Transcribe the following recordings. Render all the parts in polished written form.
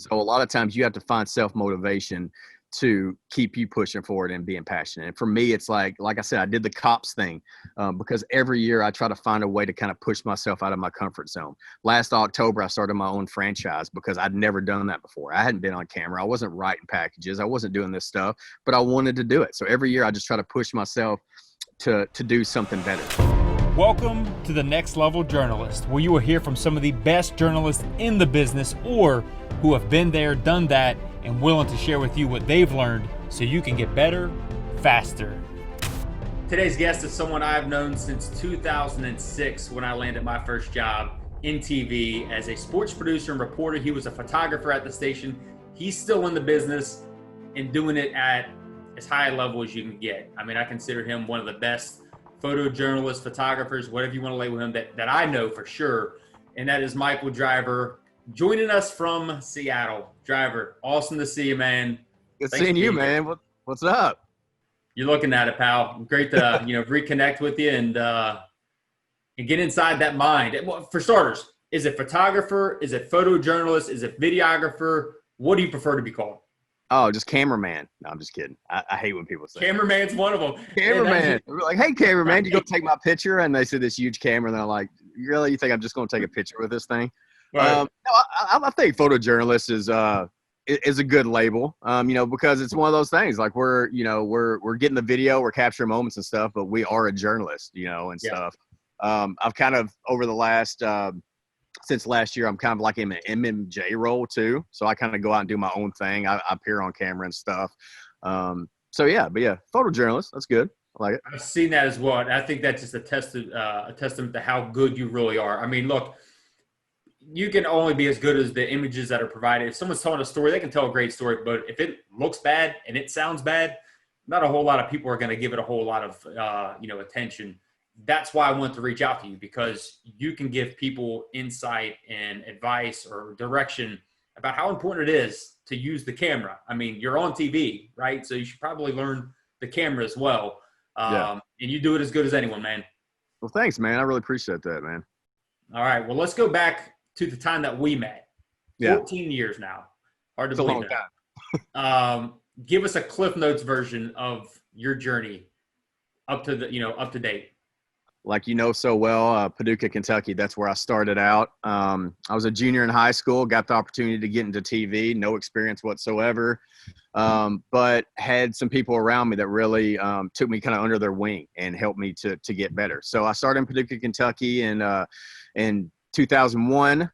So a lot of times you have to find self-motivation to keep you pushing forward and being passionate. And for me, it's like I said, I did the cops thing because every year I try to find a way to kind of push myself out of my comfort zone. Last October, I started my own franchise because I'd never done that before. I hadn't been on camera. I wasn't writing packages. I wasn't doing this stuff, but I wanted to do it. So every year I just try to push myself to do something better. Welcome to the Next Level Journalist, where you will hear from some of the best journalists in the business or who have been there, done that, and willing to share with you what they've learned so you can get better, faster. Today's guest is someone I've known since 2006 when I landed my first job in TV as a sports producer and reporter. He was a photographer at the station. He's still in the business and doing it at as high a level as you can get. I mean, I consider him one of the best photojournalists, photographers, whatever you want to label him, that I know for sure. And that is Michael Driver, joining us from Seattle. Driver, awesome to see you, man. Good seeing you, man. What's up? You're looking at it, pal. Great to reconnect with you and get inside that mind. Well, for starters, is it photographer? Is it photojournalist? Is it videographer? What do you prefer to be called? Oh, just cameraman. No, I'm just kidding. I hate when people say cameraman's one of them. Cameraman. We're like, hey, cameraman, you go take my picture? And they see this huge camera, and they're like, really? You think I'm just going to take a picture with this thing? Right. No, I think photojournalist is a good label, because it's one of those things. Like we're getting the video, we're capturing moments and stuff, but we are a journalist, and stuff. I've kind of over the last since last year, I'm kind of like in an MMJ role too. So I kind of go out and do my own thing. I appear on camera and stuff. Photojournalist, that's good. I like it. I've seen that as well. And I think that's just a testament to how good you really are. I mean, look, you can only be as good as the images that are provided. If someone's telling a story, they can tell a great story, but if it looks bad and it sounds bad, not a whole lot of people are going to give it a whole lot of, attention. That's why I want to reach out to you, because you can give people insight and advice or direction about how important it is to use the camera. I mean, you're on TV, right? So you should probably learn the camera as well. And you do it as good as anyone, man. Well, thanks, man. I really appreciate that, man. All right. Well, let's go back to the time that we met. 14 years now. Hard to believe that. Give us a Cliff Notes version of your journey up to date. Like so well, Paducah, Kentucky, that's where I started out. I was a junior in high school, got the opportunity to get into TV, no experience whatsoever, but had some people around me that really took me kind of under their wing and helped me to get better. So I started in Paducah, Kentucky in 2001,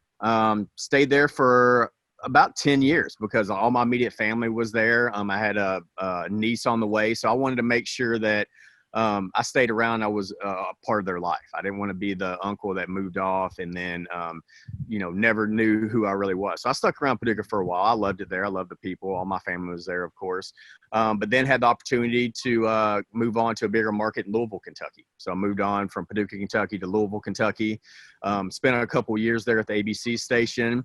stayed there for about 10 years because all my immediate family was there. I had a niece on the way, so I wanted to make sure that I stayed around. I was a part of their life. I didn't want to be the uncle that moved off and then, never knew who I really was. So I stuck around Paducah for a while. I loved it there. I loved the people. All my family was there, of course. But then had the opportunity to move on to a bigger market in Louisville, Kentucky. So I moved on from Paducah, Kentucky to Louisville, Kentucky. Spent a couple of years there at the ABC station.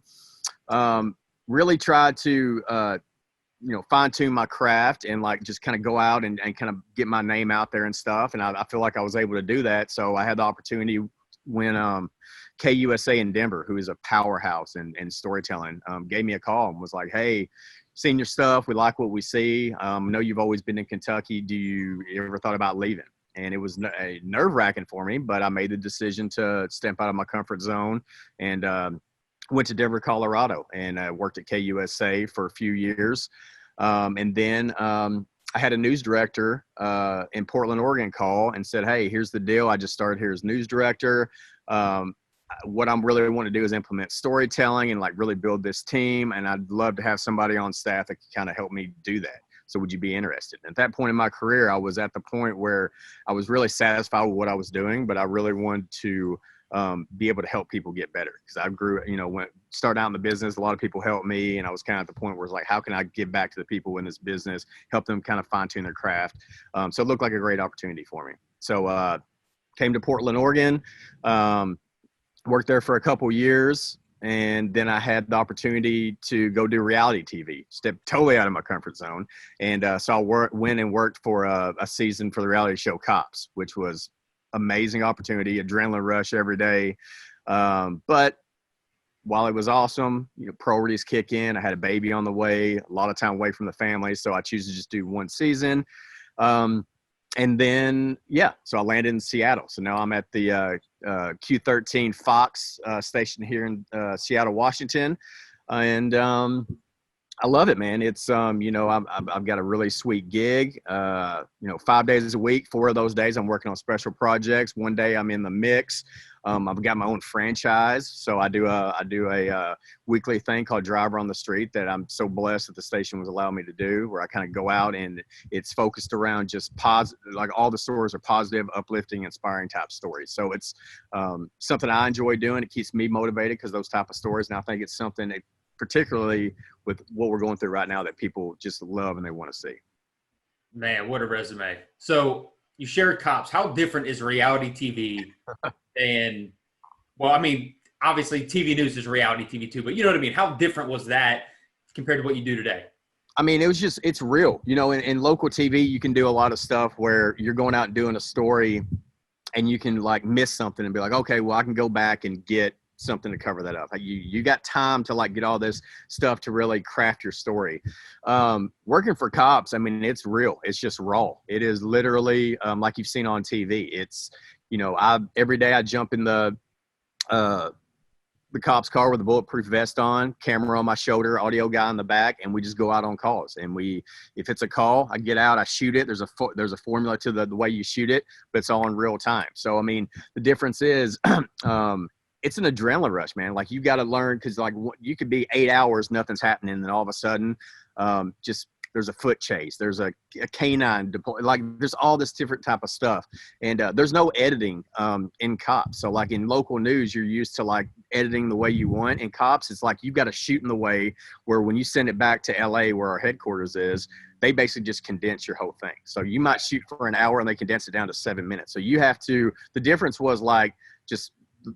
Really tried to fine tune my craft and just kind of go out and kind of get my name out there and stuff. And I feel like I was able to do that. So I had the opportunity when KUSA in Denver, who is a powerhouse in storytelling, gave me a call and was like, hey, seen your stuff. We like what we see. I know you've always been in Kentucky. Do you ever thought about leaving? And it was nerve-wracking for me, but I made the decision to step out of my comfort zone and went to Denver, Colorado, and worked at KUSA for a few years. And then I had a news director in Portland, Oregon call and said, hey, here's the deal. I just started here as news director. What I'm really want to do is implement storytelling and really build this team. And I'd love to have somebody on staff that could kind of help me do that. So would you be interested? At that point in my career, I was at the point where I was really satisfied with what I was doing, but I really wanted to be able to help people get better. Because I grew, started out in the business, a lot of people helped me, and I was kind of at the point where it's like, how can I give back to the people in this business, help them kind of fine tune their craft? So it looked like a great opportunity for me. So came to Portland, Oregon, worked there for a couple years, and then I had the opportunity to go do reality TV, stepped totally out of my comfort zone. And so I went and worked for a season for the reality show Cops, which was amazing opportunity, adrenaline rush every day. But while it was awesome, priorities kick in. I had a baby on the way, a lot of time away from the family. So I choose to just do one season. And then, so I landed in Seattle. So now I'm at the Q13 Fox station here in Seattle, Washington. And I love it, man. It's, I've got a really sweet gig, 5 days a week. 4 of those days I'm working on special projects. One day I'm in the mix. I've got my own franchise. So I do a weekly thing called Driver on the Street that I'm so blessed that the station was allowing me to do, where I kind of go out and it's focused around just positive, like all the stories are positive, uplifting, inspiring type stories. So it's something I enjoy doing. It keeps me motivated because those type of stories. And I think it's something that, particularly with what we're going through right now, that people just love and they want to see. Man, what a resume. So you shared Cops. How different is reality TV than, well, I mean, obviously TV news is reality TV too, but you know what I mean? How different was that compared to what you do today? I mean, it's real. In local TV, you can do a lot of stuff where you're going out and doing a story and you can like miss something and be like, okay, well, I can go back and get something to cover that up. You got time to like get all this stuff to really craft your story. Working for Cops, I mean, it's real. It's just raw. It is literally like you've seen on TV. It's, every day I jump in the cop's car with a bulletproof vest on, camera on my shoulder, audio guy in the back, and we just go out on calls. And if it's a call, I get out, I shoot it. There's a formula to the way you shoot it, but it's all in real time. So, I mean, the difference is, it's an adrenaline rush, man. Like you got to learn, because like you could be 8 hours, nothing's happening, and then all of a sudden, just there's a foot chase, there's a canine deploy, like there's all this different type of stuff, and there's no editing in Cops. So like in local news, you're used to like editing the way you want. In Cops, it's like you've got to shoot in the way where when you send it back to LA, where our headquarters is, they basically just condense your whole thing. So you might shoot for an hour and they condense it down to 7 minutes. So you have to. The difference was like just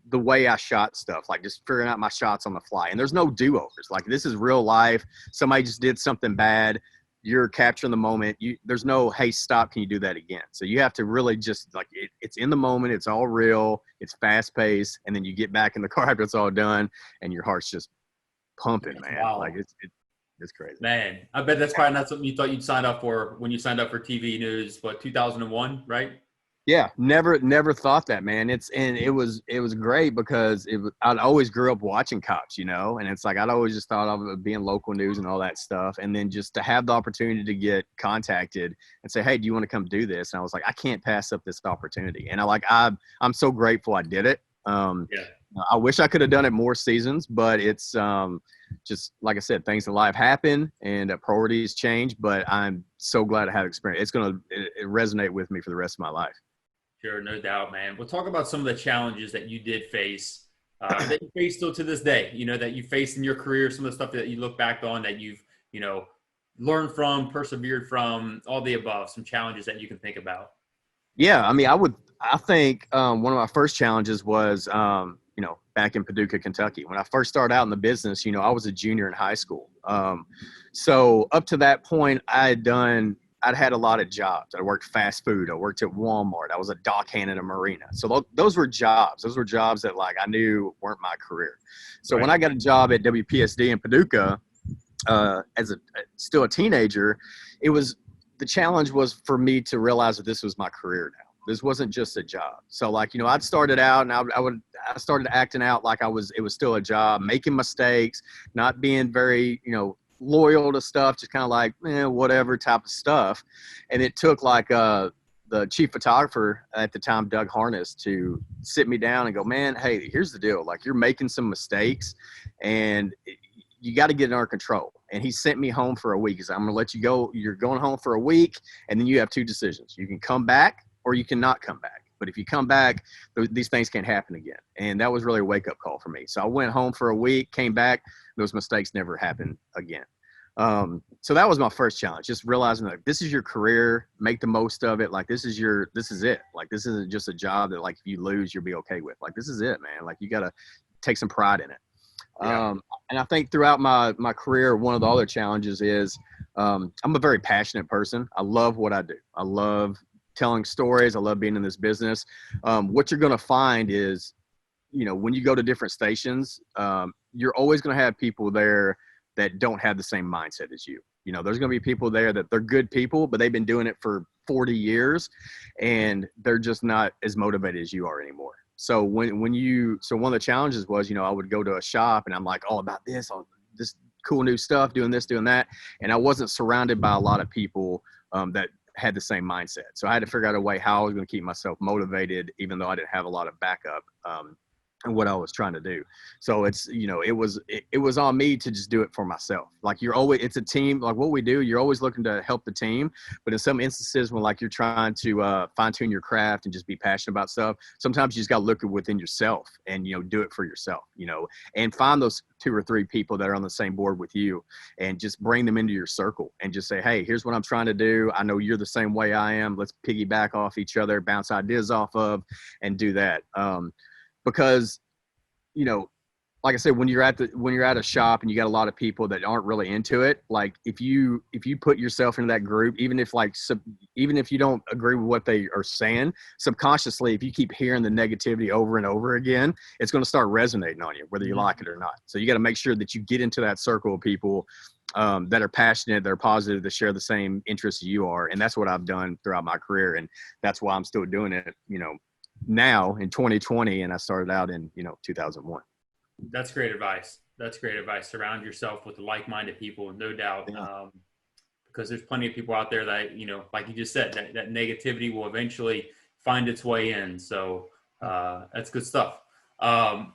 the way I shot stuff, like just figuring out my shots on the fly. And there's no do-overs. Like this is real life. Somebody just did something bad. You're capturing the moment. There's no, hey, stop, can you do that again? So you have to really just like, it's in the moment. It's all real. It's fast paced. And then you get back in the car after it's all done and your heart's just pumping, man. Wow. Like it's crazy. Man, I bet that's probably not something you thought you'd sign up for when you signed up for TV news, 2001, right? Yeah, never thought that, man. It was great because I'd always grew up watching Cops, and it's like I'd always just thought of it being local news and all that stuff, and then just to have the opportunity to get contacted and say, hey, do you want to come do this? And I was like, I can't pass up this opportunity, and I'm so grateful I did it. I wish I could have done it more seasons, but it's just like I said, things in life happen and priorities change. But I'm so glad I had experience. It's gonna resonate with me for the rest of my life. Sure, no doubt, man. We'll talk about some of the challenges that you did face, that you face still to this day, that you faced in your career, some of the stuff that you look back on that you've, learned from, persevered from, all the above, some challenges that you can think about. Yeah, I mean, I think one of my first challenges was, back in Paducah, Kentucky. When I first started out in the business, I was a junior in high school. So up to that point, I'd had a lot of jobs. I worked fast food. I worked at Walmart. I was a dock hand in a marina. So those were jobs. Those were jobs that like I knew weren't my career. So when I got a job at WPSD in Paducah, as still a teenager, the challenge was for me to realize that this was my career now. This wasn't just a job. So like, I'd started out and I started acting out like it was still a job, making mistakes, not being very, loyal to stuff, just kind of like, whatever type of stuff. And it took like the chief photographer at the time, Doug Harness, to sit me down and go, man, hey, here's the deal. Like you're making some mistakes and you got to get it under control. And he sent me home for a week. He said, I'm going to let you go. You're going home for a week. And then you have 2 decisions. You can come back or you cannot come back. But if you come back, these things can't happen again. And that was really a wake-up call for me. So I went home for a week, came back. Those mistakes never happened again. So that was my first challenge, just realizing that this is your career, make the most of it. Like this is it. Like this isn't just a job that like if you lose, you'll be okay with. Like this is it, man. Like you got to take some pride in it. Yeah. And I think throughout my career, one of the other challenges is I'm a very passionate person. I love what I do. I love telling stories. I love being in this business. What you're going to find is, when you go to different stations, you're always going to have people there that don't have the same mindset as you. There's going to be people there that they're good people, but they've been doing it for 40 years and they're just not as motivated as you are anymore. So one of the challenges was, I would go to a shop and I'm like, all about this cool new stuff, doing this, doing that. And I wasn't surrounded by a lot of people that had the same mindset. So I had to figure out a way how I was going to keep myself motivated, even though I didn't have a lot of backup. And what I was trying to do. So it's, it was on me to just do it for myself. Like it's a team, like what we do, you're always looking to help the team. But in some instances when like you're trying to fine tune your craft and just be passionate about stuff, sometimes you just got to look within yourself and, do it for yourself, and find those 2 or 3 people that are on the same board with you and just bring them into your circle and just say, hey, here's what I'm trying to do. I know you're the same way I am. Let's piggyback off each other, bounce ideas off of, and do that. Because, like I said, when you're at a shop and you got a lot of people that aren't really into it, like if you put yourself into that group, even if you don't agree with what they are saying, subconsciously, if you keep hearing the negativity over and over again, it's going to start resonating on you, whether you like it or not. So you got to make sure that you get into that circle of people that are passionate, that are positive, that share the same interests you are. And that's what I've done throughout my career. And that's why I'm still doing it, now in 2020, and I started out in 2001. That's great advice. Surround yourself with like-minded people, no doubt. Because there's plenty of people out there that like you just said, that negativity will eventually find its way in. So that's good stuff. So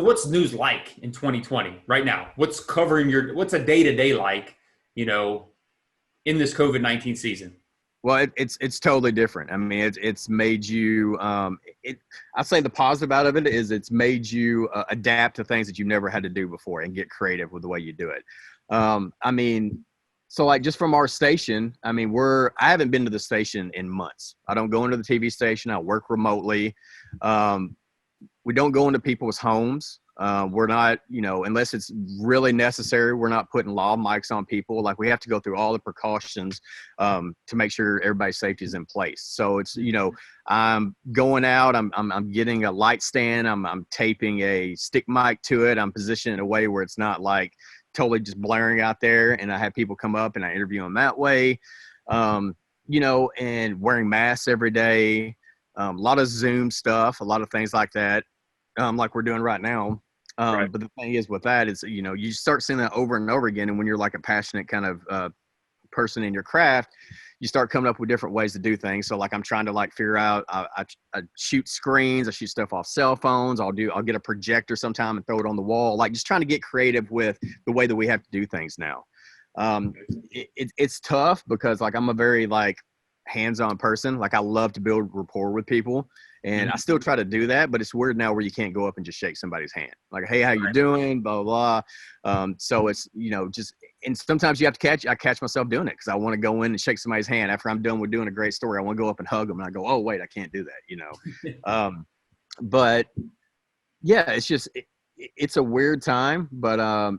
what's news like in 2020 right now? What's a day-to-day like in this COVID-19 season? Well, it's totally different. I mean, it's made you. I'd say the positive out of it is it's made you adapt to things that you never had to do before and get creative with the way you do it. I mean, so like just from our station, I mean, I haven't been to the station in months. I don't go into the TV station. I work remotely. We don't go into people's homes. We're not, unless it's really necessary, we're not putting lav mics on people. Like we have to go through all the precautions to make sure everybody's safety is in place. So it's, I'm going out, I'm getting a light stand, I'm taping a stick mic to it. I'm positioning in a way where it's not like totally just blaring out there. And I have people come up and I interview them that way, and wearing masks every day, a lot of Zoom stuff, a lot of things like that. Like we're doing right now. Right. But the thing is with that is, you start seeing that over and over again. And when you're like a passionate kind of person in your craft, you start coming up with different ways to do things. So like I'm trying to like figure out, I shoot screens, I shoot stuff off cell phones. I'll get a projector sometime and throw it on the wall. Like just trying to get creative with the way that we have to do things now. It's tough because like I'm a very like hands-on person. Like I love to build rapport with people. And I still try to do that, but it's weird now where you can't go up and just shake somebody's hand. Like, hey, how you doing? Blah, blah, blah. So it's, and sometimes I catch myself doing it because I want to go in and shake somebody's hand after I'm done with doing a great story. I want to go up and hug them. And I go, oh, wait, I can't do that, But yeah, it's just, it's a weird time, but I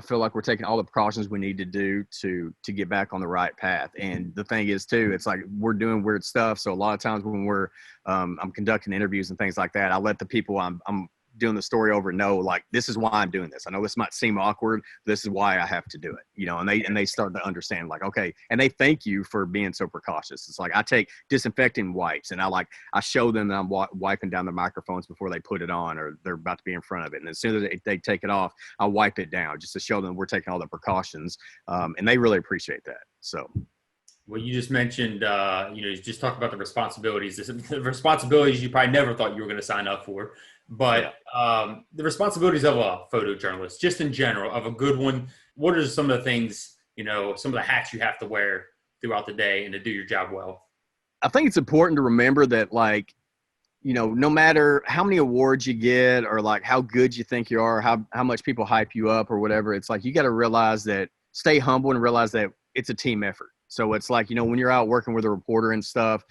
feel like we're taking all the precautions we need to do to get back on the right path. And the thing is too, it's like we're doing weird stuff. So a lot of times when I'm conducting interviews and things like that, I let the people I'm doing the story over know, like, this is why I'm doing this. I know this might seem awkward. This is why I have to do it, and they start to understand, like, okay. And they thank you for being so precautious. It's like, I take disinfecting wipes and I show them that I'm wiping down the microphones before they put it on or they're about to be in front of it. And as soon as they take it off, I wipe it down just to show them we're taking all the precautions. And they really appreciate that. So. Well, you just mentioned, you just talked about the responsibilities, the responsibilities you probably never thought you were going to sign up for. But the responsibilities of a photojournalist, just in general, of a good one, what are some of the things, some of the hats you have to wear throughout the day and to do your job well? I think it's important to remember that, like, no matter how many awards you get or like how good you think you are, how much people hype you up or whatever, it's like you got to realize that, stay humble and realize that it's a team effort. So it's like, when you're out working with a reporter and stuff,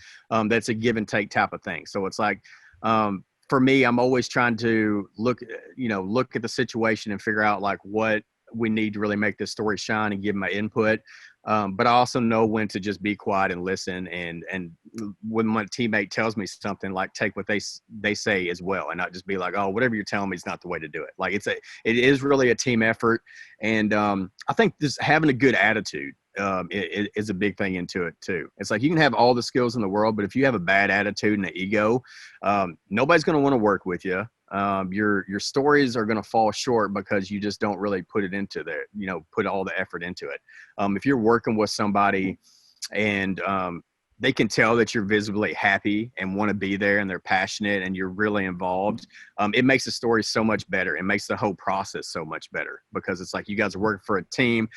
that's a give and take type of thing. So it's like, for me, I'm always trying to look at the situation and figure out like what we need to really make this story shine and give my input. But I also know when to just be quiet and listen. And when my teammate tells me something, like take what they say as well, and not just be like, oh, whatever you're telling me is not the way to do it. Like it is really a team effort. And I think just having a good attitude is a big thing into it too. It's like you can have all the skills in the world, but if you have a bad attitude and an ego, nobody's going to want to work with you. Your stories are going to fall short because you just don't really put it into there, put all the effort into it. If you're working with somebody and they can tell that you're visibly happy and want to be there and they're passionate and you're really involved, it makes the story so much better. It makes the whole process so much better because it's like you guys are working for a team.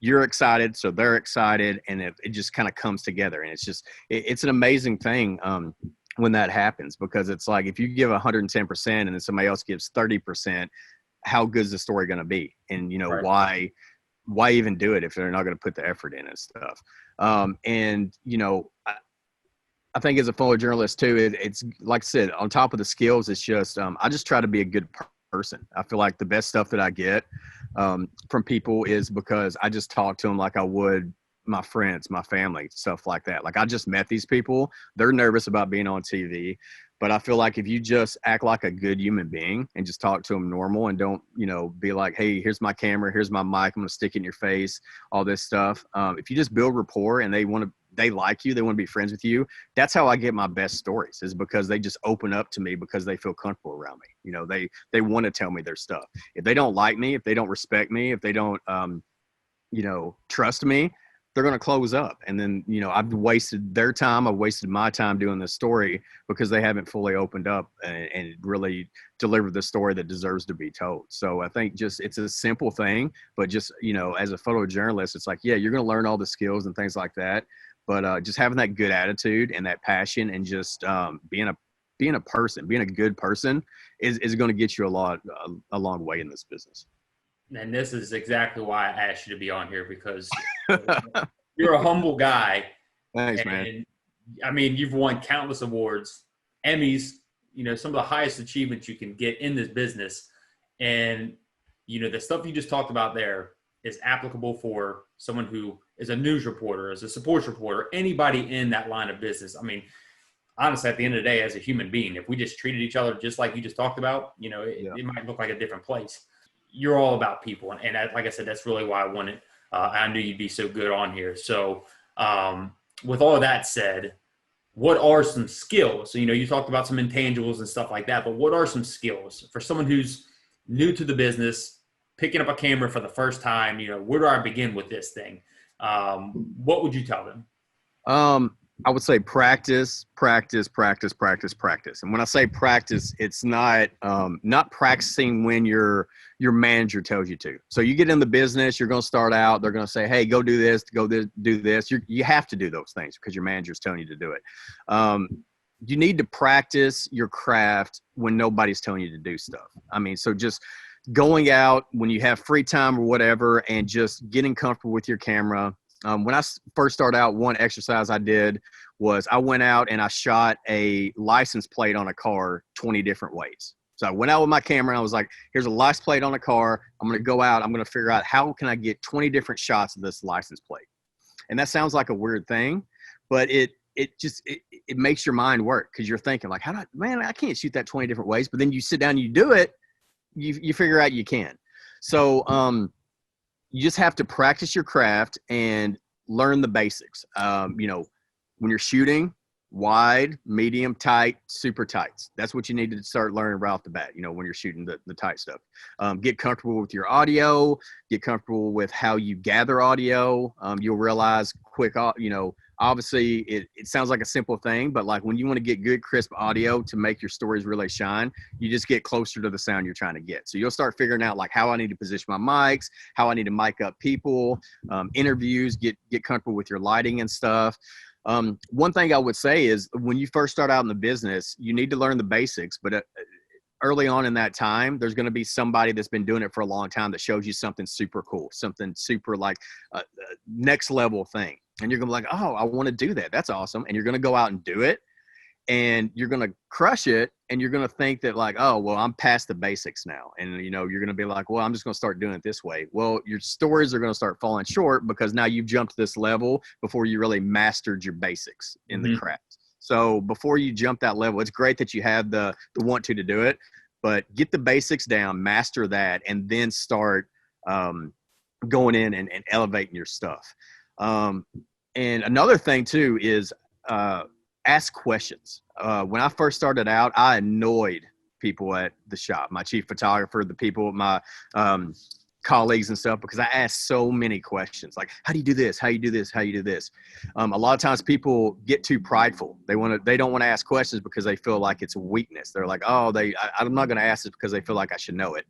You're excited, so they're excited, and it just kind of comes together. And it's an amazing thing when that happens, because it's like if you give 110% and then somebody else gives 30%, how good is the story going to be? And right. why even do it if they're not going to put the effort in and stuff? And I think as a photojournalist too, it's like I said, on top of the skills, it's just I just try to be a good person. I feel like the best stuff that I get from people is because I just talk to them like I would my friends, my family, stuff like that. Like I just met these people. They're nervous about being on TV, but I feel like if you just act like a good human being and just talk to them normal and don't, be like, hey, here's my camera, here's my mic, I'm going to stick it in your face, all this stuff. If you just build rapport and they like you, they want to be friends with you. That's how I get my best stories, is because they just open up to me because they feel comfortable around me. They want to tell me their stuff. If they don't like me, if they don't respect me, if they don't, trust me, they're going to close up. And then, I've wasted their time. I've wasted my time doing this story because they haven't fully opened up and really delivered the story that deserves to be told. So I think it's a simple thing, but just, as a photojournalist, it's like, yeah, you're going to learn all the skills and things like that. But just having that good attitude and that passion and just being a person, being a good person is going to get you a long way in this business. And this is exactly why I asked you to be on here, because you're a humble guy. Thanks, man. I mean, you've won countless awards, Emmys, some of the highest achievements you can get in this business. And, the stuff you just talked about there is applicable for someone who is a news reporter, as a sports reporter, anybody in that line of business. I mean, honestly, at the end of the day, as a human being, if we just treated each other just like you just talked about, it might look like a different place. You're all about people. And like I said, that's really why I wanted, I knew you'd be so good on here. So with all of that said, what are some skills? So, you talked about some intangibles and stuff like that, but what are some skills for someone who's new to the business, picking up a camera for the first time? Where do I begin with this thing? What would you tell them? I would say practice. And when I say practice, it's not practicing when your manager tells you to. So you get in the business, you're going to start out, they're going to say, hey, go do this, do this. You have to do those things because your manager's telling you to do it. You need to practice your craft when nobody's telling you to do stuff. I mean, so just going out when you have free time or whatever, and just getting comfortable with your camera. When I first started out, one exercise I did was I went out and I shot a license plate on a car 20 different ways. So I went out with my camera and I was like, here's a license plate on a car. I'm going to go out. I'm going to figure out how can I get 20 different shots of this license plate. And that sounds like a weird thing, but it makes your mind work, because you're thinking like, I can't shoot that 20 different ways. But then you sit down and you do it, you figure out you can. So, you just have to practice your craft and learn the basics. When you're shooting, wide, medium, tight, super tights. That's what you need to start learning right off the bat, when you're shooting the tight stuff. Get comfortable with your audio, get comfortable with how you gather audio. You'll realize obviously it sounds like a simple thing, but like when you want to get good, crisp audio to make your stories really shine, you just get closer to the sound you're trying to get. So you'll start figuring out like how I need to position my mics, how I need to mic up people, interviews, get comfortable with your lighting and stuff. One thing I would say is when you first start out in the business, you need to learn the basics, but early on in that time, there's going to be somebody that's been doing it for a long time that shows you something super cool, something super like next level thing. And you're going to be like, oh, I want to do that. That's awesome. And you're going to go out and do it. and you're going to crush it, and you're going to think that like, oh, well, I'm past the basics now. And, you know, you're going to be like, well, I'm just going to start doing it this way. Well, your stories are going to start falling short because now you've jumped to this level before you really mastered your basics in the craft. So before you jump that level, it's great that you have the want to do it, but get the basics down, master that, and then start going in and elevating your stuff. And another thing too is ask questions. When I first started out, I annoyed people at the shop, my chief photographer, the people, my colleagues and stuff, because I asked so many questions. Like, how do you do this? How you do this? How you do this? A lot of times people get too prideful. They don't want to ask questions because they feel like it's a weakness. They're like, oh, I'm not going to ask this because they feel like I should know it.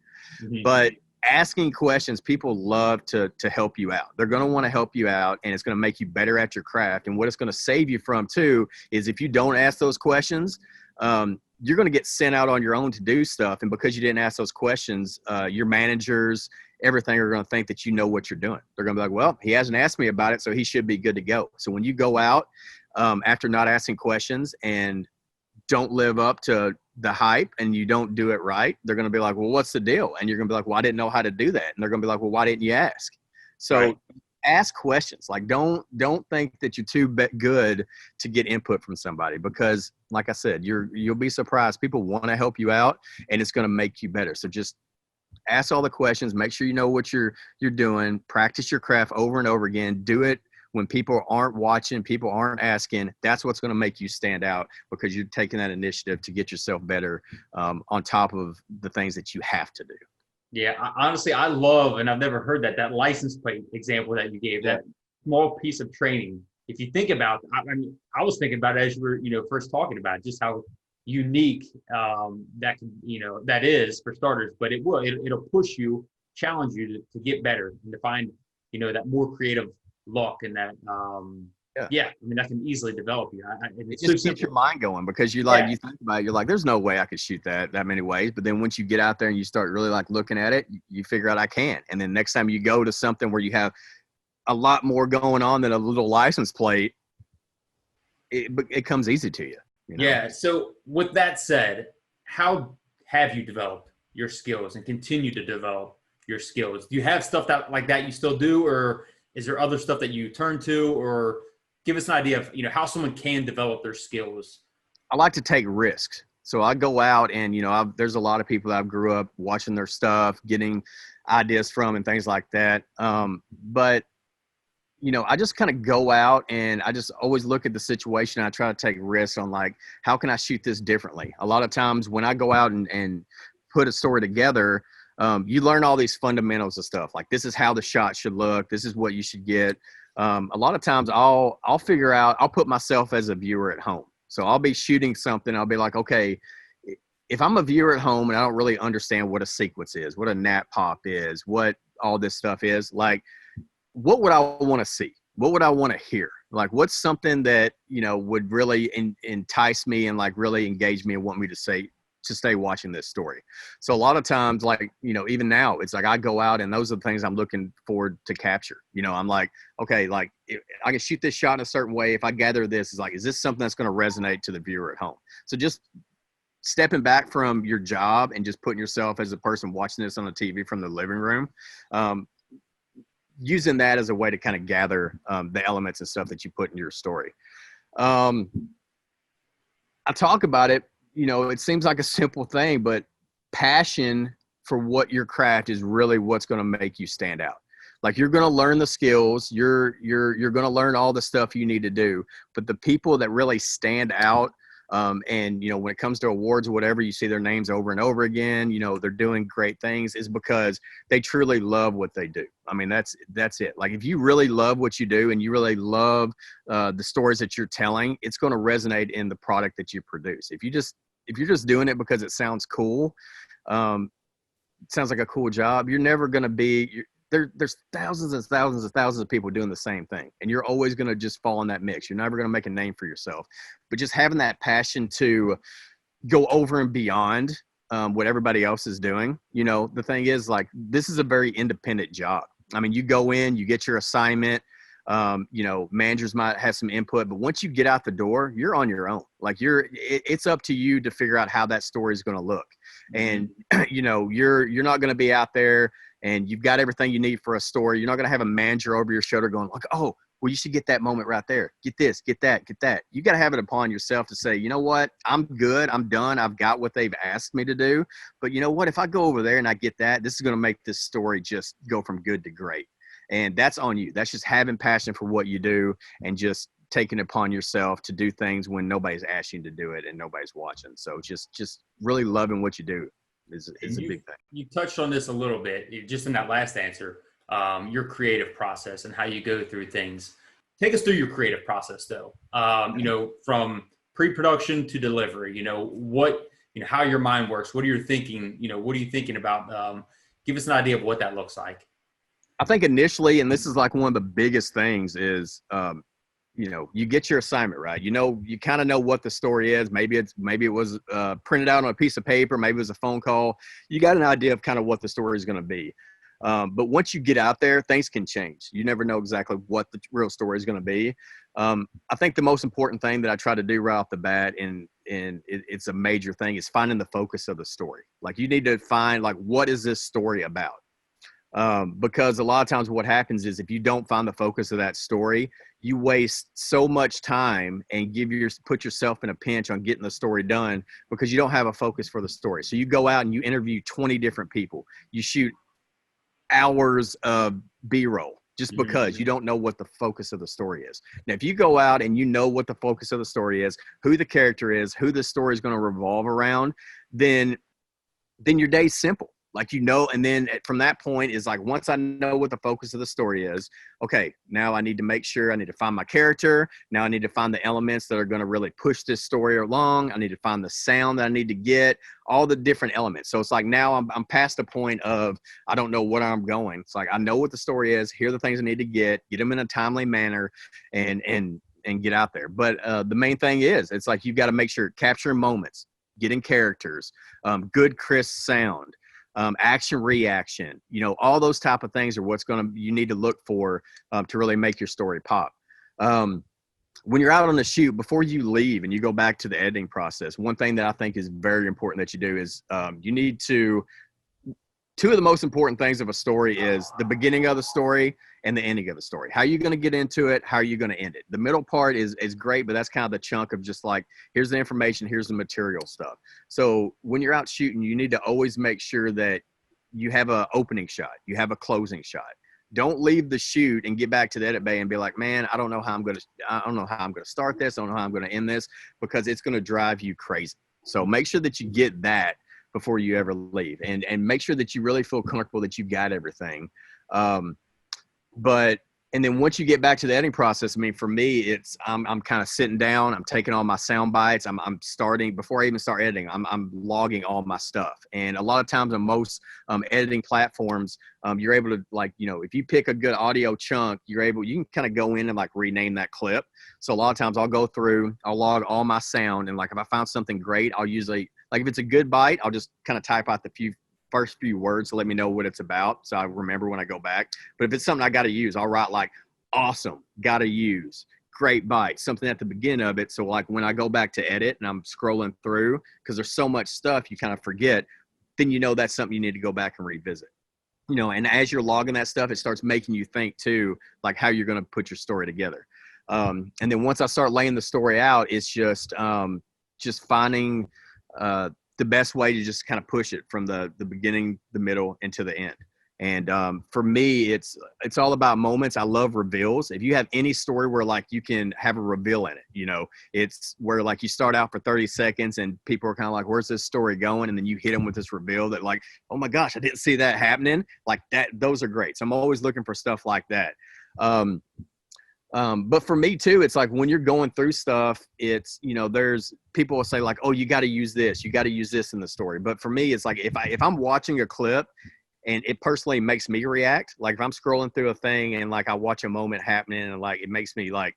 But asking questions, people love to help you out. They're going to want to help you out, and it's going to make you better at your craft. And what it's going to save you from too is if you don't ask those questions, you're going to get sent out on your own to do stuff. And because you didn't ask those questions, your managers, everything are going to think that you know what you're doing. They're going to be like, well, he hasn't asked me about it, so he should be good to go. So when you go out after not asking questions and don't live up to the hype and you don't do it right, they're going to be like, well, what's the deal? And you're going to be like, well, I didn't know how to do that. And they're going to be like, well, why didn't you ask? So ask questions. Like, don't think that you're too good to get input from somebody, because like I said, you'll be surprised. People want to help you out, and it's going to make you better. So just ask all the questions, make sure you know what you're doing, practice your craft over and over again, do it when people aren't watching, people aren't asking. That's what's going to make you stand out, because you're taking that initiative to get yourself better on top of the things that you have to do. Yeah, honestly, I love, and I've never heard that license plate example that you gave, that small piece of training. If you think about, I mean, I was thinking about it as you were, first talking about it, just how unique that is for starters, but it'll push you, challenge you to get better and to find, that more creative look, and that, I mean, that can easily develop you. It just keeps your mind going, because you think about it, you're like, there's no way I could shoot that many ways. But then once you get out there and you start really like looking at it, you figure out I can. And then next time you go to something where you have a lot more going on than a little license plate, it comes easy to you. Yeah. So with that said, how have you developed your skills and continue to develop your skills? Do you have stuff like that you still do, or is there other stuff that you turn to, or give us an idea of, how someone can develop their skills? I like to take risks. So I go out and, there's a lot of people that I grew up watching their stuff, getting ideas from and things like that. But I just kind of go out and I just always look at the situation. I try to take risks on like, how can I shoot this differently? A lot of times when I go out and put a story together, you learn all these fundamentals of stuff. Like, this is how the shot should look. This is what you should get. A lot of times I'll figure out, I'll put myself as a viewer at home. So I'll be shooting something. I'll be like, okay, if I'm a viewer at home and I don't really understand what a sequence is, what a nap pop is, what all this stuff is, like, what would I want to see? What would I want to hear? Like, what's something that, would really entice me and like really engage me and want me to stay watching this story. So a lot of times, like, even now, it's like I go out and those are the things I'm looking forward to capture. I'm like, okay, like, if I can shoot this shot in a certain way. If I gather this, is like, is this something that's going to resonate to the viewer at home? So just stepping back from your job and just putting yourself as a person watching this on the TV from the living room, using that as a way to kind of gather the elements and stuff that you put in your story. I talk about it, it seems like a simple thing, but passion for what your craft is really what's going to make you stand out. Like, you're going to learn the skills, you're going to learn all the stuff you need to do, but the people that really stand out, and when it comes to awards or whatever, you see their names over and over again, they're doing great things, is because they truly love what they do. I mean, that's it. Like, if you really love what you do and you really love the stories that you're telling, it's going to resonate in the product that you produce. If you're just doing it because it sounds cool, it sounds like a cool job, you're never going to be there's thousands and thousands and thousands of people doing the same thing, and you're always going to just fall in that mix. You're never going to make a name for yourself. But just having that passion to go over and beyond what everybody else is doing. The thing is, like, this is a very independent job. I mean, you go in, you get your assignment, You know, managers might have some input, but once you get out the door, you're on your own. Like it's up to you to figure out how that story is going to look. And, you know, you're not going to be out there and you've got everything you need for a story. You're not going to have a manager over your shoulder going like, oh, well, you should get that moment right there. Get this, get that, get that. You got to have it upon yourself to say, you know what, I'm good. I'm done. I've got what they've asked me to do. But you know what, if I go over there and I get that, this is going to make this story just go from good to great. And that's on you. That's just having passion for what you do and just taking it upon yourself to do things when nobody's asking you to do it and nobody's watching. So just really loving what you do is a big thing. You touched on this a little bit just in that last answer, your creative process and how you go through things. Take us through your creative process though. You know, from pre-production to delivery, you know, how your mind works, what are you thinking, you know, what are you thinking about? Give us an idea of what that looks like. I think initially, and this is like one of the biggest things is, you know, you get your assignment right. You know, you kind of know what the story is. Maybe it was printed out on a piece of paper. Maybe it was a phone call. You got an idea of kind of what the story is going to be. But once you get out there, things can change. You never know exactly what the real story is going to be. I think the most important thing that I try to do right off the bat, and it's a major thing, is finding the focus of the story. Like you need to find like, what is this story about? Because a lot of times what happens is if you don't find the focus of that story, you waste so much time and put yourself in a pinch on getting the story done because you don't have a focus for the story. So you go out and you interview 20 different people. You shoot hours of B-roll just because you don't know what the focus of the story is. Now, if you go out and you know what the focus of the story is, who the character is, who the story is going to revolve around, then your day's simple. Like, you know, and then from that point is like, once I know what the focus of the story is, okay, now I need to make sure I need to find my character. Now I need to find the elements that are going to really push this story along. I need to find the sound that I need to get, all the different elements. So it's like, now I'm past the point of, I don't know what I'm going. It's like, I know what the story is. Here are the things I need to get them in a timely manner and get out there. But the main thing is, it's like, you've got to make sure capturing moments, getting characters, good, crisp sound, action reaction, you know, all those type of things are what's you need to look for to really make your story pop. When you're out on the shoot, before you leave and you go back to the editing process, one thing that I think is very important that you do is you need to, two of the most important things of a story is the beginning of the story and the ending of the story. How are you going to get into it? How are you going to end it? The middle part is great, but that's kind of the chunk of just like, here's the information, here's the material stuff. So when you're out shooting, you need to always make sure that you have an opening shot, you have a closing shot. Don't leave the shoot and get back to the edit bay and be like, man, I don't know how I'm going to start this. I don't know how I'm going to end this, because it's going to drive you crazy. So make sure that you get that before you ever leave, and make sure that you really feel comfortable that you got everything. And then once you get back to the editing process, I mean, for me, it's, I'm kind of sitting down, I'm taking all my sound bites. I'm starting, before I even start editing, I'm logging all my stuff. And a lot of times on most editing platforms, you're able to, like, you know, if you pick a good audio chunk, you can kind of go in and like rename that clip. So a lot of times I'll go through, I'll log all my sound. And like, if I found something great, I'll usually, like, if it's a good bite, I'll just kind of type out the first few words to let me know what it's about, so I remember when I go back. But if it's something I got to use, I'll write like, awesome, got to use, great bite, something at the beginning of it. So like when I go back to edit and I'm scrolling through, because there's so much stuff you kind of forget, then you know that's something you need to go back and revisit. You know, and as you're logging that stuff, it starts making you think too, like how you're going to put your story together. And then once I start laying the story out, it's just finding the best way to just kind of push it from the beginning, the middle, and to the end. And for me, it's all about moments. I love reveals. If you have any story where like you can have a reveal in it, you know, it's where like you start out for 30 seconds and people are kind of like, where's this story going? And then you hit them with this reveal that like, oh my gosh, I didn't see that happening. Like that, those are great. So I'm always looking for stuff like that. But for me too, it's like when you're going through stuff, it's, you know, there's people will say like, oh, you got to use this in the story. But for me, it's like, if I'm watching a clip and it personally makes me react, like if I'm scrolling through a thing and like I watch a moment happening and like it makes me like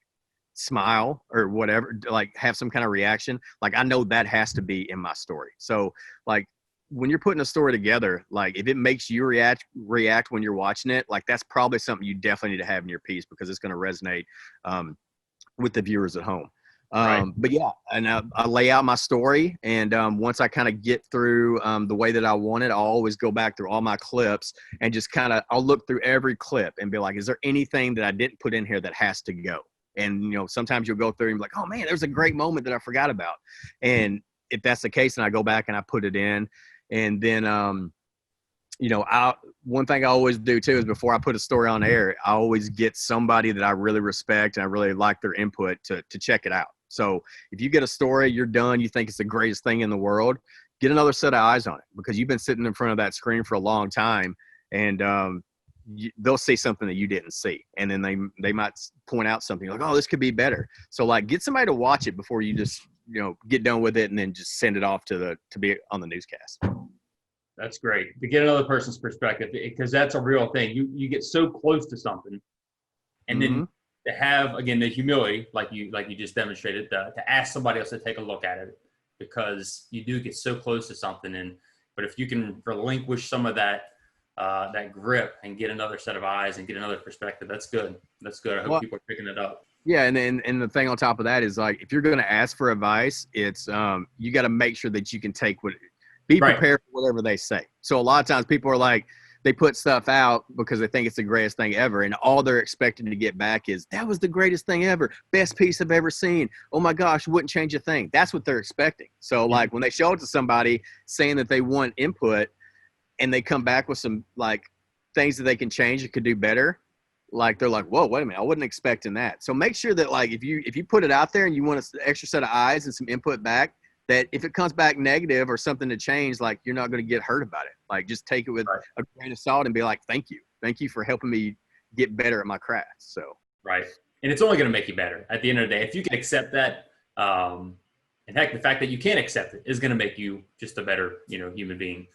smile or whatever, like have some kind of reaction, like I know that has to be in my story. So like when you're putting a story together, like if it makes you react when you're watching it, like that's probably something you definitely need to have in your piece because it's going to resonate with the viewers at home. Right. But yeah, and I lay out my story, and once I kind of get through the way that I want it, I'll always go back through all my clips and just I'll look through every clip and be like, is there anything that I didn't put in here that has to go? And, you know, sometimes you'll go through and be like, oh man, there's a great moment that I forgot about. And if that's the case, then I go back and I put it in. And then, you know, one thing I always do too is before I put a story on air, I always get somebody that I really respect and I really like their input to check it out. So if you get a story, you're done, you think it's the greatest thing in the world, get another set of eyes on it because you've been sitting in front of that screen for a long time, and they'll see something that you didn't see. And then they might point out something like, oh, this could be better. So like get somebody to watch it before you just, you know, get done with it and then just send it off to be on the newscast. That's great to get another person's perspective because that's a real thing. You get so close to something, and then to have again the humility, like you just demonstrated, to ask somebody else to take a look at it because you do get so close to something. But if you can relinquish some of that grip and get another set of eyes and get another perspective, that's good. That's good. I hope people are picking it up. Yeah, and the thing on top of that is like if you're going to ask for advice, it's you got to make sure that you can be prepared for whatever they say. So a lot of times people are like, they put stuff out because they think it's the greatest thing ever. And all they're expecting to get back is, that was the greatest thing ever. Best piece I've ever seen. Oh my gosh, wouldn't change a thing. That's what they're expecting. So like when they show it to somebody saying that they want input and they come back with some like things that they can change and could do better, like they're like, whoa, wait a minute, I wasn't expecting that. So make sure that like if you put it out there and you want an extra set of eyes and some input back, that if it comes back negative or something to change, like you're not going to get hurt about it. Like just take it with a grain of salt and be like, thank you for helping me get better at my craft. So right, and it's only going to make you better at the end of the day if you can accept that. And heck, the fact that you can't accept it is going to make you just a better, you know, human being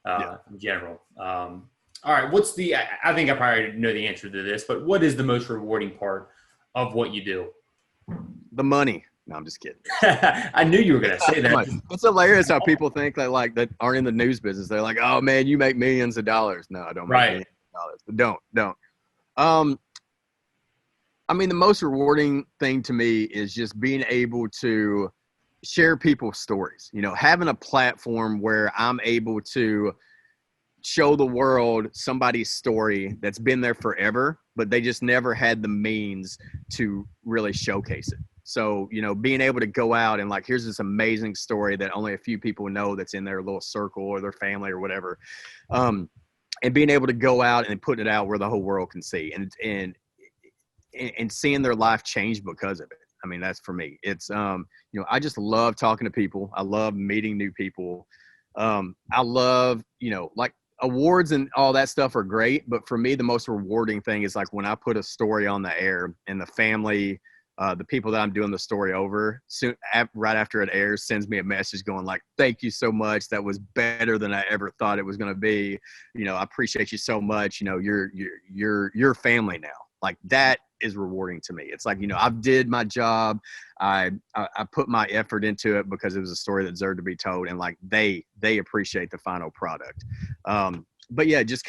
in general. All right, what's I think I probably know the answer to this, but what is the most rewarding part of what you do? The money. No, I'm just kidding. I knew you were going to say that. It's hilarious how people think that aren't in the news business. They're like, oh man, you make millions of dollars. No, I don't make millions of dollars. But don't. I mean, the most rewarding thing to me is just being able to share people's stories, you know, having a platform where I'm able to show the world somebody's story that's been there forever, but they just never had the means to really showcase it. So, you know, being able to go out and like, here's this amazing story that only a few people know that's in their little circle or their family or whatever. And being able to go out and put it out where the whole world can see and seeing their life change because of it. I mean, that's for me. It's, you know, I just love talking to people. I love meeting new people. I love, you know, like awards and all that stuff are great. But for me, the most rewarding thing is like when I put a story on the air and the family, the people that I'm doing the story over right after it airs sends me a message going like, thank you so much. That was better than I ever thought it was going to be. You know, I appreciate you so much. You know, you're family now. Like that is rewarding to me. It's like, you know, I've did my job. I put my effort into it because it was a story that deserved to be told. And like, they appreciate the final product. But yeah, just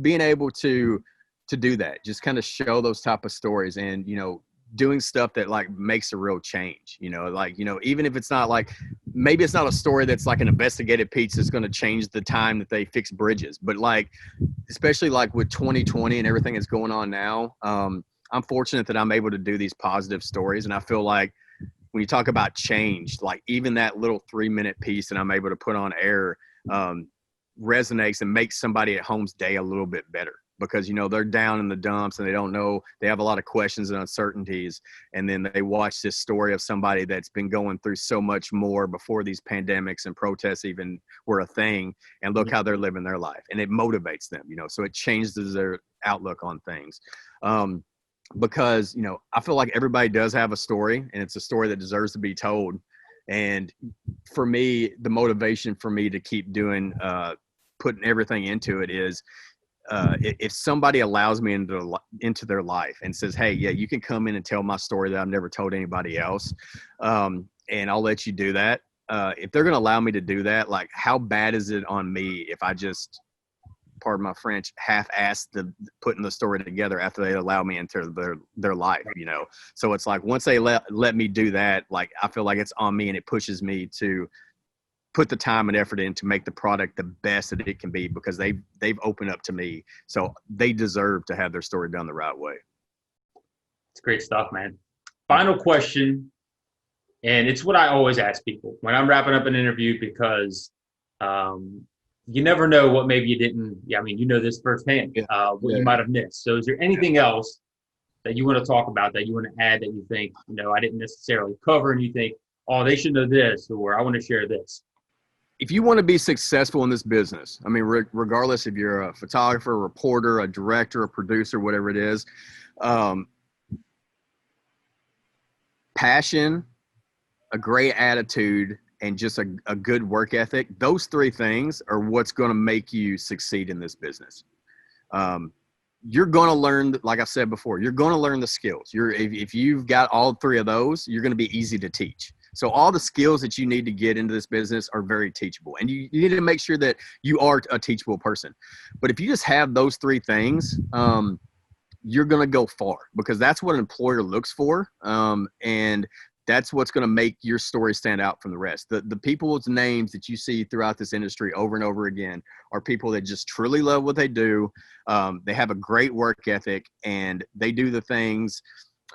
being able to do that, just kind of show those type of stories and, you know, doing stuff that like makes a real change, you know, like, you know, even if it's not like, maybe it's not a story that's like an investigative piece that's going to change the time that they fix bridges, but like, especially like with 2020 and everything that's going on now, I'm fortunate that I'm able to do these positive stories. And I feel like when you talk about change, like even that little 3-minute piece that I'm able to put on air, resonates and makes somebody at home's day a little bit better. Because, you know, they're down in the dumps and they don't know, they have a lot of questions and uncertainties. And then they watch this story of somebody that's been going through so much more before these pandemics and protests even were a thing. And look how they're living their life. And it motivates them, you know, so it changes their outlook on things. Because, you know, I feel like everybody does have a story and it's a story that deserves to be told. And for me, the motivation for me to keep doing, putting everything into it is, if somebody allows me into their life and says, hey, yeah, you can come in and tell my story that I've never told anybody else. And I'll let you do that. if they're going to allow me to do that, like how bad is it on me if I just, pardon my French, half-assed putting the story together after they allow me into their life, you know? So it's like, once they let me do that, like, I feel like it's on me, and it pushes me to put the time and effort in to make the product the best that it can be, because they've opened up to me. So they deserve to have their story done the right way. It's great stuff, man. Final question. And it's what I always ask people when I'm wrapping up an interview, because you never know what maybe you didn't. Yeah, I mean, you know this firsthand, what you might have missed. So is there anything else that you want to talk about, that you want to add, that you think, I didn't necessarily cover, and you think, oh, they should know this, or I want to share this? If you want to be successful in this business, I mean, regardless if you're a photographer, a reporter, a director, a producer, whatever it is, passion, a great attitude, and just a good work ethic, those three things are what's going to make you succeed in this business. You're going to learn, like I said before, you're going to learn the skills. If you've got all three of those, you're going to be easy to teach. So all the skills that you need to get into this business are very teachable. And you need to make sure that you are a teachable person. But if you just have those three things, you're going to go far, because that's what an employer looks for. And that's what's going to make your story stand out from the rest. The people's names that you see throughout this industry over and over again are people that just truly love what they do. They have a great work ethic, and they do the things.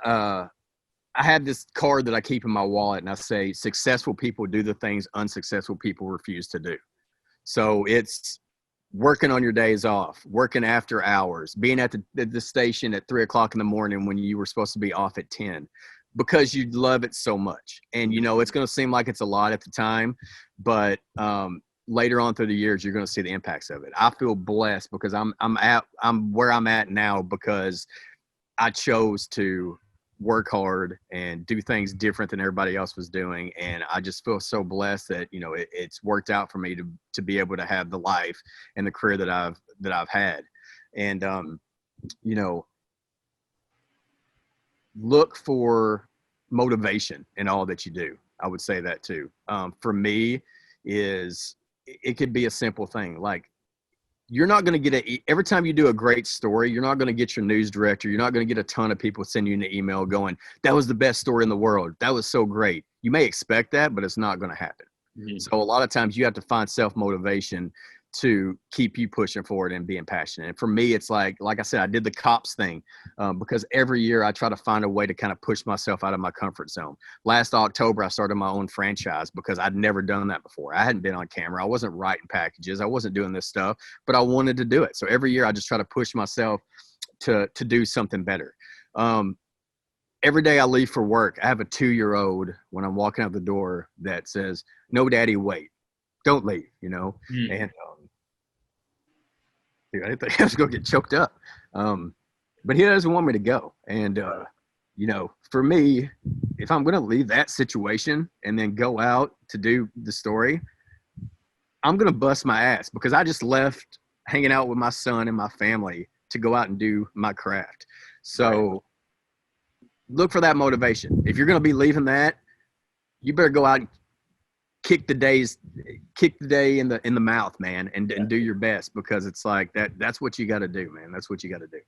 I have this card that I keep in my wallet, and I say, successful people do the things unsuccessful people refuse to do. So it's working on your days off, working after hours, being at the station at 3:00 in the morning when you were supposed to be off at 10. Because you love it so much. And, it's going to seem like it's a lot at the time, but later on through the years, you're going to see the impacts of it. I feel blessed because I'm where I'm at now, because I chose to work hard and do things different than everybody else was doing. And I just feel so blessed that, it's worked out for me to be able to have the life and the career that I've had. And, look for motivation in all that you do. I would say that too. For me, it could be a simple thing. Like, you're not going to every time you do a great story, you're not going to get your news director. You're not going to get a ton of people sending you an email going, that was the best story in the world. That was so great. You may expect that, but it's not going to happen. Mm-hmm. So a lot of times you have to find self-motivation to keep you pushing forward and being passionate. And for me, it's like I said, I did the cops thing because every year I try to find a way to kind of push myself out of my comfort zone. Last October, I started my own franchise because I'd never done that before. I hadn't been on camera. I wasn't writing packages. I wasn't doing this stuff, but I wanted to do it. So every year I just try to push myself to do something better. Every day I leave for work, I have a 2-year-old when I'm walking out the door that says, "No, Daddy, wait. Don't leave," and dude, I didn't think I was going to get choked up. But he doesn't want me to go. And, for me, if I'm going to leave that situation and then go out to do the story, I'm going to bust my ass because I just left hanging out with my son and my family to go out and do my craft. So look for that motivation. If you're going to be leaving that, you better go out and kick the day in the mouth, man, and do your best, because it's like that's what you got to do, man. That's what you got to do.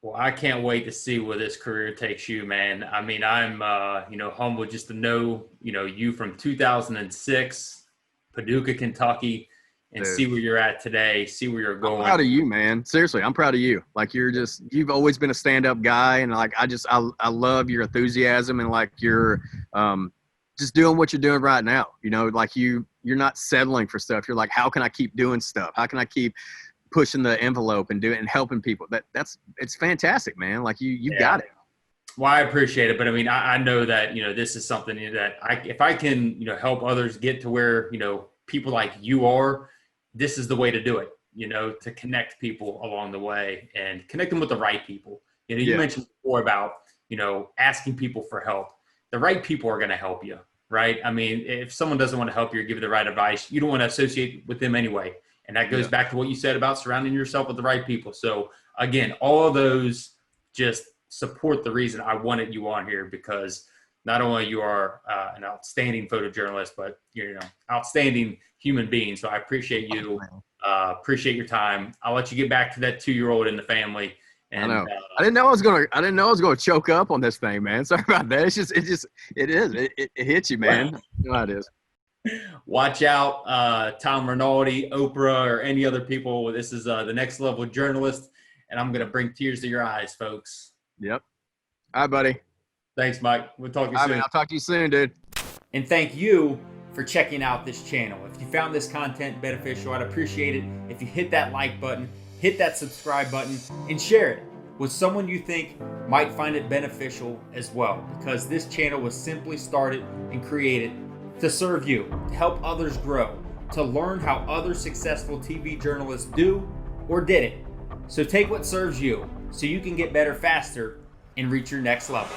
Well, I can't wait to see where this career takes you, man. I mean, I'm humbled just to know you from 2006, Paducah, Kentucky, and see where you're at today, see where you're going. I'm proud of you, man. Seriously, I'm proud of you. Like, you've always been a stand-up guy, and like I love your enthusiasm, and like you're just doing what you're doing right now. Like you're not settling for stuff. You're like, how can I keep doing stuff? How can I keep pushing the envelope and doing and helping people? It's fantastic, man. Like you got it. Well, I appreciate it. But I mean, I know that, this is something that if I can, help others get to where, people like you are, this is the way to do it, to connect people along the way and connect them with the right people. You mentioned before about, asking people for help. The right people are going to help you. Right. I mean, if someone doesn't want to help you or give you the right advice, you don't want to associate with them anyway. And that goes back to what you said about surrounding yourself with the right people. So again, all of those just support the reason I wanted you on here, because not only you are an outstanding photojournalist, but you're outstanding human being. So I appreciate you. Appreciate your time. I'll let you get back to that 2-year-old in the family. And I know. I didn't know I was gonna choke up on this thing, man. Sorry about that. It hits you, man. You know how it is. Watch out, Tom Rinaldi, Oprah, or any other people. This is the next level journalist, and I'm gonna bring tears to your eyes, folks. Yep. All right, buddy. Thanks, Mike. We'll talk to you soon. Man, I'll talk to you soon, dude. And thank you for checking out this channel. If you found this content beneficial, I'd appreciate it if you hit that like button, hit that subscribe button, and share it with someone you think might find it beneficial as well. Because this channel was simply started and created to serve you, to help others grow, to learn how other successful TV journalists do or did it. So take what serves you so you can get better faster and reach your next level.